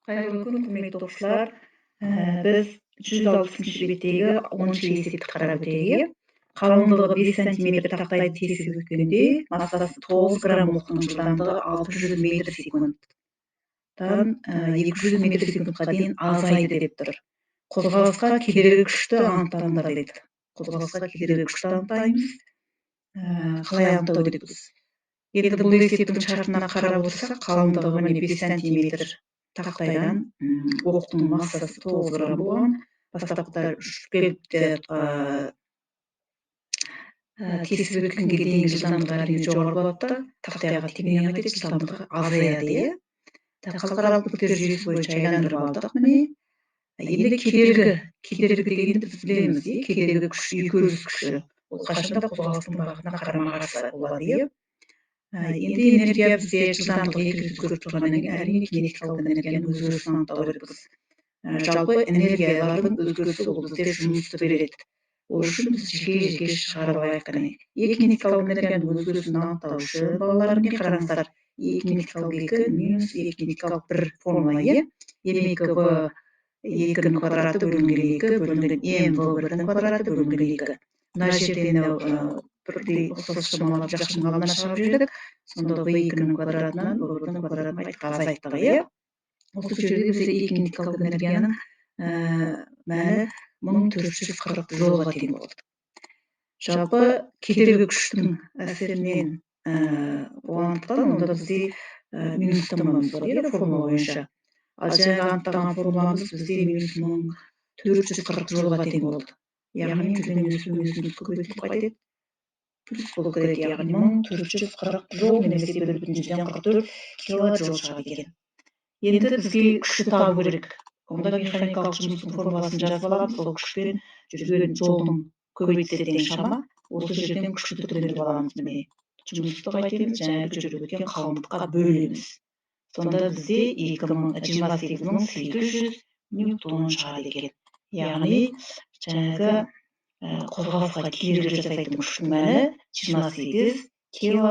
Қайырлы күн, құрметті оқушылар. Біз 160 беттегі 10-шы есепті қарап өтейік, иә? Қалыңдығы 5 сантиметр тақтайды тесіп өткенде, массасы 9 грамм оқтың жылдамдығы 600 метр секундтан 200 метр секундқа дейін азайды деп тұр. Қозғалысқа кедергі күшті анықтаңдар дейді. Қозғалысқа кедергі күшті анықтаймыз. Қалай анықтау керекпіз? Енді бұл есептің шартына қарап отырсақ, қалыңдығы міне 5 сантиметр тақтайдан оқтың массасы 9 грамм болған. Бастапқыда шпильді тесіп өткенге дейінгі жылдамдығы әрине жоғары болады да, тақтайға тигеннен қайтеді, жылдамдығы азаяды, иә? Халықаралық бүктер жүйесі бойынша айландырып алдық, міне. Енді кедергі дегенді біз білеміз, иә? Кедергі күш, екі өріс күші. Ол қашанда қозғалыстың бағытына қарама-қарсы болады, иә? Енді энергия бізде жылдамдығы екі рет өзгеріп тұрғаннан кейін, әрине кинетикалық энергияның өзгерісін анықтау керекпіз. Жалпы энергиялардың өзгерісі ол бізде жұмысты береді. Ол үшін біз жеке шығарып алайық қане. Е кинетикалық энергияның өзгерісін анықтау үшін балалар міне қараңыздар. Е кинетикалық 2 минус Е кинетикалық 1 формула, е? М2 В 2-ның квадраты бөлінген 2 бөлінген М В 1-дің квадраты бөлінген 2. Мына жерден бірдей ұқсас шамалап жақшының алдына шығарып жібердік. Сонда В2-ның квадратынан В 1-дің квадратын азайттық, иә? Осы жерде бізде Е кинетикалық энергияның мәні 1440 джоулға тең болды. Жалпы кедергі күштің әсерінен болғандықтан онда бізде минус таңбамыз бар, иә, формула бойынша. Ал жаңағы анықтаған формуламыз бізде минус 1440 джоулға тең болды. Яғни жүзден минус көбейтіліп қайтеді. Плюс болып кетеді, яғни 1440 джоул немесе 1,44 килоджоул шығады екен. Енді бізге күшті табу керек. Онда механикалық жұмыстың формуласын жазып аламыз. Сол күшпен жүрген жолдың көбейтсе тең шама. Осы жерден күшті түрлендіріп аламыз, міне. Жұмысты қайтеміз, жаңағы жүріп өткен қалыңдыққа бөлеміз. Сонда бізде 228.800 ньютон шығады екен. Яғни жаңағы қозғалысқа кедергі жасайтын күштің мәні 28 кило